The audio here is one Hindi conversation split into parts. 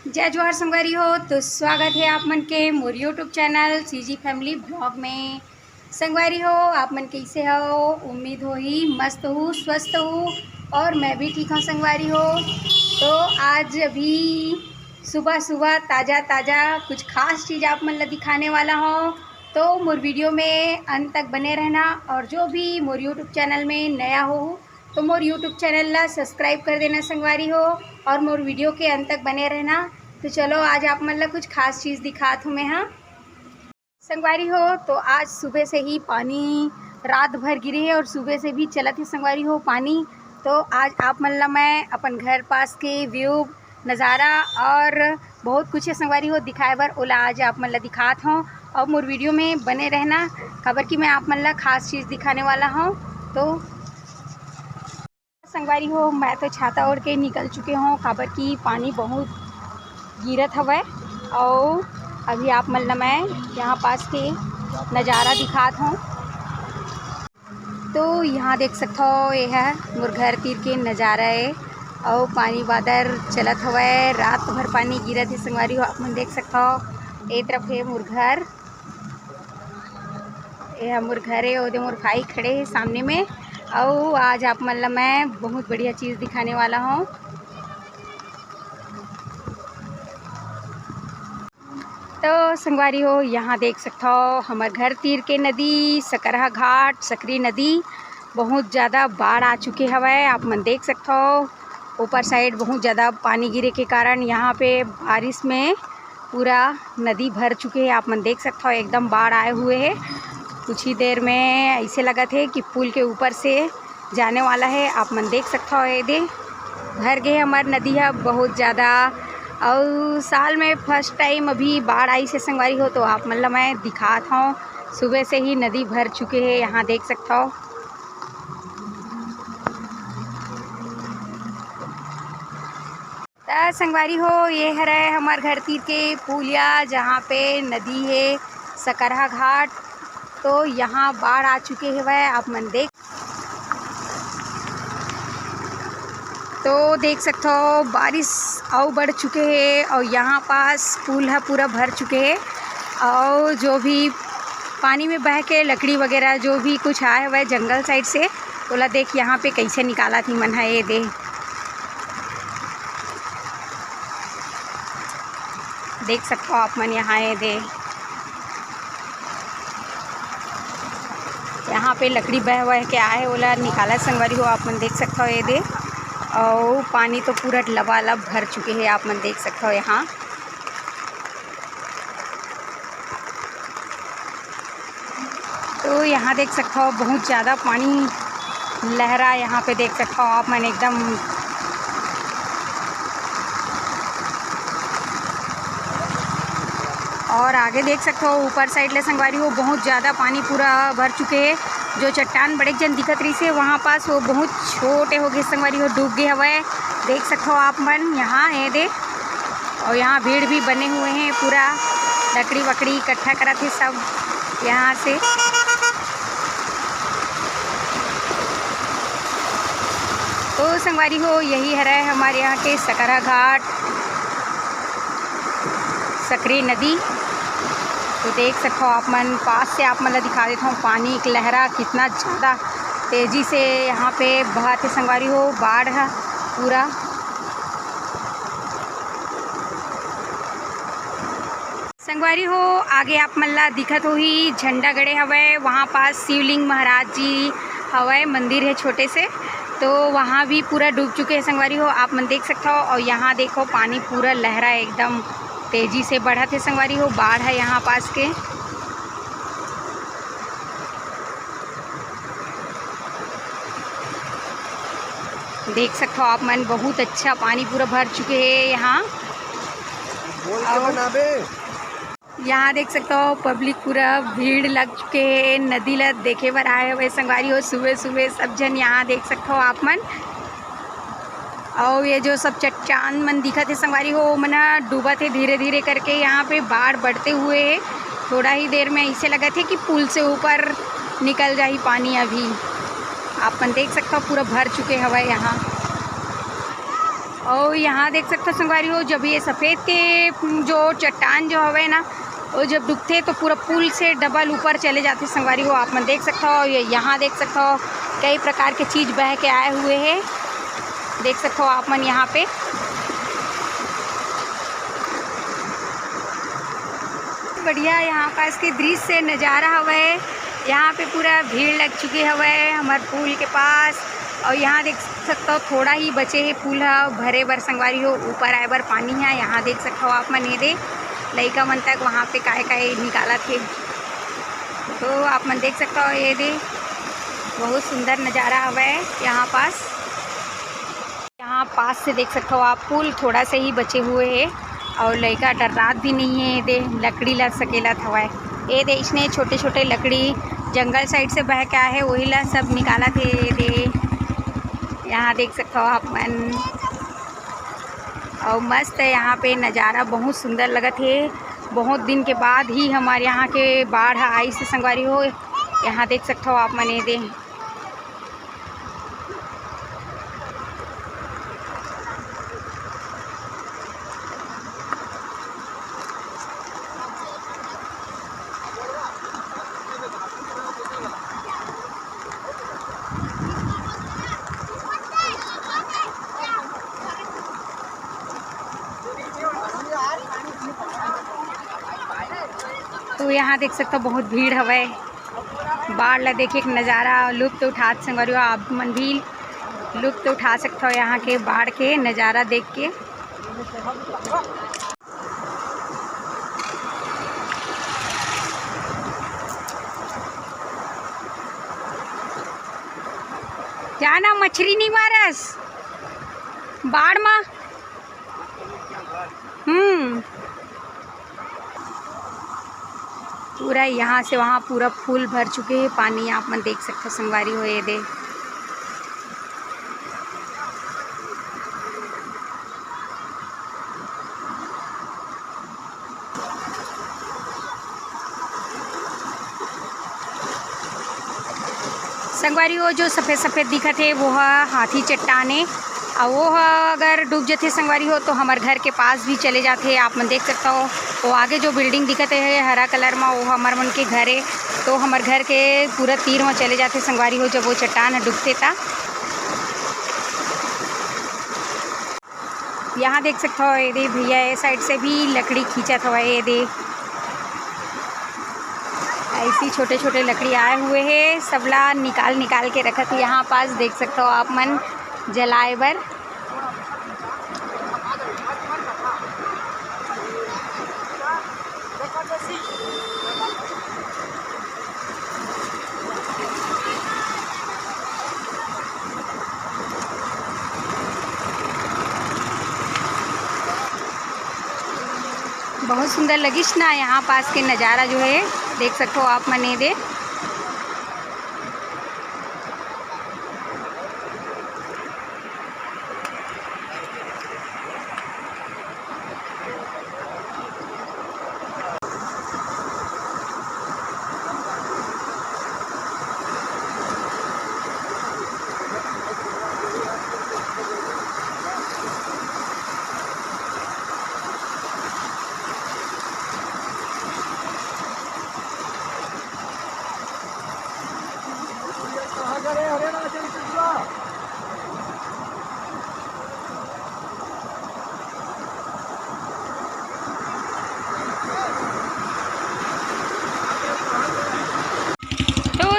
जय जोहार संगवारी हो। तो स्वागत है आप मन के मोर YouTube channel CG family blog में। संगवारी हो आप मन कैसे हो? उम्मीद हो ही मस्त हूँ, स्वस्थ हूँ और मैं भी ठीक हूँ संगवारी हो। तो आज अभी सुबह सुबह ताज़ा ताज़ा कुछ खास चीज़ आप मन ला दिखाने वाला हूँ। तो मोर वीडियो में अंत तक बने रहना और जो भी मोर यूट्यूब चैनल में नया हो तो मोर यूट्यूब चैनल ला सब्सक्राइब कर देना संगवारी हो और मोर वीडियो के अंत तक बने रहना। तो चलो आज आप मन ला कुछ खास चीज़ दिखात हूँ मैं। हाँ संगवारी हो, तो आज सुबह से ही पानी रात भर गिरे है और सुबह से भी चलत है संगवारी हो पानी। तो आज आप मन ला मैं अपन घर पास के व्यू नज़ारा और बहुत कुछ है संगवारी हो दिखाए बर ओला आज आप मन ला दिखात हूँ और मोर वीडियो में बने रहना खबर कि मैं आप मन ला खास चीज़ दिखाने वाला हूँ। तो संगवारी हो मैं तो छाता ओढ़ के निकल चुके हूँ काबर की पानी बहुत गिरत हवै और अभी आप मन ला मैं यहाँ पास के नज़ारा दिखात हूँ। तो यहाँ देख सकते हो ये है मोर घर तीर के नज़ारा है और पानी बादर चलत हवै, रात भर पानी गिरत है संगवारी हो। आप मन देख सकते हो ए तरफ है मोर घर, यह मोर घर है ओदे मोर भाई खड़े हैं सामने में और आज आप मन ला मैं बहुत बढ़िया चीज़ दिखाने वाला हूँ। तो संगवारी हो यहाँ देख सकते हो हमार घर तीर के नदी सकरहा घाट सकरी नदी बहुत ज़्यादा बाढ़ आ चुके हवै। आप मन देख सकते हो ऊपर साइड बहुत ज़्यादा पानी गिरे के कारण यहाँ पे बारिश में पूरा नदी भर चुके हैं। आप मन देख सकते हो एकदम बाढ़ आए हुए है। कुछ ही देर में ऐसे लगा थे कि पुल के ऊपर से जाने वाला है। आप मन देख सकते हो ये दे भर गए हमार नदी है बहुत ज़्यादा और साल में फर्स्ट टाइम अभी बाढ़ आई से संगवारी हो। तो आप मतलब मैं दिखात हूँ सुबह से ही नदी भर चुके हैं यहाँ देख सकते हो। तो संगवारी हो ये है हमार घर तीर के पुलिया जहाँ पे नदी है सकरहा घाट। तो यहाँ बाढ़ आ चुके हैं वह आप मन देख सकते हो बारिश और बढ़ चुके हैं और यहाँ पास पुल है पूरा भर चुके हैं और जो भी पानी में बह के लकड़ी वगैरह जो भी कुछ आए हुआ है जंगल साइड से बोला देख यहाँ पे कैसे निकाला थी मन है ये देख सकते हो आप मन यहाँ ये यहाँ पे लकड़ी बह के आए बोला निकाला संगवारी हो। आप मन देख सकते हो ये और पानी तो पूरा लबालब भर चुके हैं आप मन देख सकते हो यहाँ। तो यहाँ देख सकते हो बहुत ज़्यादा पानी लहरा यहाँ पे देख सकते हो आप मन एकदम और आगे देख सकते हो ऊपर साइड ले संगवारी हो बहुत ज़्यादा पानी पूरा भर चुके हैं। जो चट्टान बड़े जन दिखत रही से वहाँ पास वो बहुत छोटे हो गए संगवारी हो डूब गए हवे देख सकते हो आप मन यहाँ ये दे और यहाँ भीड़ भी बने हुए हैं पूरा लकड़ी वकड़ी इकट्ठा करा थे सब यहाँ से। तो संगवारी हो यही है हमारे यहाँ के सकरहा घाट सकरी नदी। तो देख सकते हो आप मन पास से आप मतलब दिखा देता हूँ पानी एक लहरा कितना ज़्यादा तेज़ी से यहाँ पे बहाते संगवारी हो बाढ़ है पूरा। संगवारी हो आगे आप मन ला दिखत हो ही झंडा गड़े हवे वहाँ पास शिवलिंग महाराज जी हवे मंदिर है छोटे से। तो वहाँ भी पूरा डूब चुके हैं संगवारी हो आप मन देख सकते हो और यहाँ देखो पानी पूरा लहरा एकदम तेज़ी से बढ़ा थे संगवारी हो बाढ़ है यहाँ पास के। देख सकते हो आप मन बहुत अच्छा पानी पूरा भर चुके हैं यहाँ। यहाँ देख सकते हो पब्लिक पूरा भीड़ लग चुके हैं नदी ला देखे बर आए हुए संगवारी हो सुबह सुबह सब जन यहाँ देख सकते हो आप मन। और ये जो सब चट्टान मन दिखत है संगवारी हो मना डूबा थे धीरे धीरे करके यहाँ पे बाढ़ बढ़ते हुए थोड़ा ही देर में ऐसे लगा थे कि पुल से ऊपर निकल जाए पानी। अभी आप मन देख सकते हो पूरा भर चुके हवा यहाँ। और यहाँ देख सकते हो संगवारी हो, जब ये सफ़ेद के जो चट्टान जो हवे ना, वो जब डूबते तो पूरा पुल से डबल ऊपर चले जाते संगवारी हो। आप मन देख सकते हो, ये यहाँ देख सकते हो कई प्रकार के चीज़ बह के आए हुए हैं, देख सकते हो आप मन यहाँ पे। बढ़िया यहाँ पास के दृश्य नज़ारा हवे। यहाँ पे पूरा भीड़ लग चुकी हवे हमारे पुल के पास। और यहाँ देख सकते हो थोड़ा ही बचे है पुल है भरे बर संगवारी हो, ऊपर आए बर पानी है। यहाँ देख सकते हो आप मन ये दे लइका मन तक वहाँ पे काय काय निकाला थे, तो आप मन देख सकते हो ये दे बहुत सुंदर नज़ारा हवे यहाँ पास। यहाँ पास से देख सकते हो आप पुल थोड़ा से ही बचे हुए है और लइका डरात भी नहीं है। ये दे लकड़ी ला सकेला हवाए, ये दे इसने छोटे छोटे लकड़ी जंगल साइड से बह के आए है, वही ला सब निकाला थे। ये दे यहाँ देख सकते हो आप मन, और मस्त है यहाँ पे नज़ारा, बहुत सुंदर लगत है। बहुत दिन के बाद ही हमारे यहाँ के बाढ़ आई से संगवारी हो। यहाँ देख सकते हो आप मन ये दे तो यहाँ देख सकते हो बहुत भीड़ हवे। बाढ़ ला देखे के नज़ारा लुत्फ़ उठा संगवारी हो, आप मन भी लुत्फ़ उठा सकते हो यहाँ के बाढ़ के नज़ारा देख के। जाना मछली नहीं मारस बाढ़ में। पूरा यहाँ से वहाँ पूरा फूल भर चुके हैं पानी, आप मन देख सकते हो संगवारी हो ये दे। संगवारी हो जो सफ़ेद सफ़ेद दिखत है वो है हाथी चट्टाने, और वो अगर डूब जाते संगवारी हो तो हमारे घर के पास भी चले जाते। आप मन देख सकते हो वो आगे जो बिल्डिंग दिखत है हरा कलर में, वो हमारे मन के घर है, तो हमारे घर के पूरा तीर में चले जाते संगवारी हो जब वो चट्टान डूबते था। यहाँ देख सकते हो ये दे भैया ये साइड से भी लकड़ी खींचत हुआ, ये दे ऐसी छोटे छोटे लकड़ी आए हुए हैं, सबला निकाल निकाल के रखत है यहाँ पास, देख सकते हो आप मन जलाए बर। बहुत सुंदर लगिश ना यहाँ पास के नज़ारा जो है, देख सकते हो आप मन ये दे।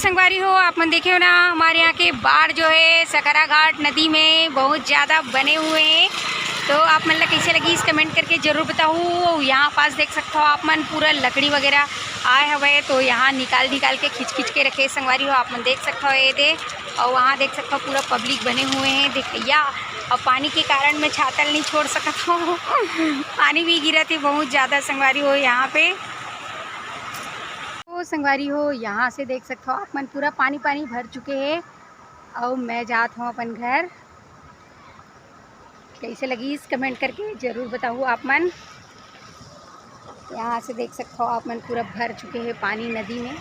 संगवारी हो आप मन देखे हो ना, हमारे यहाँ के बाढ़ जो है सकरा घाट नदी में बहुत ज़्यादा बने हुए हैं, तो आप मन ला कैसे लगी इस कमेंट करके ज़रूर बताऊँ। यहाँ पास देख सकते हो आप मन पूरा लकड़ी वगैरह आए हवे, तो यहाँ निकाल के खींच के रखे संगवारी हो, आप मन देख सकते हो ये दे। और वहाँ देख सकते हो पूरा पब्लिक बने हुए हैं देखिया, और पानी के कारण मैं छातल नहीं छोड़ सकता हूँ पानी भी गिरा थी बहुत ज़्यादा संगवारी हो यहाँ पे। तो संगवारी हो यहाँ से देख सकते हो आप मन पूरा पानी भर चुके हैं, और मैं जात हूँ अपन घर। कैसे लगी इस कमेंट करके ज़रूर बताओ आप मन। यहाँ से देख सकते हो आप मन पूरा भर चुके हैं पानी नदी में।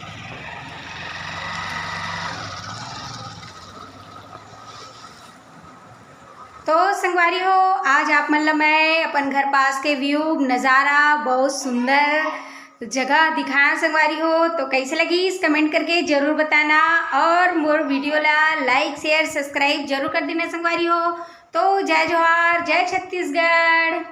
तो संगवारी हो, आज आप मतलब मैं अपन घर पास के व्यू नज़ारा बहुत सुंदर जगह दिखाया संगवारी हो। तो कैसे लगी इस कमेंट करके जरूर बताना और मोर वीडियो ला लाइक शेयर सब्सक्राइब जरूर कर देना संगवारी हो। तो जय जोहार, जय छत्तीसगढ़।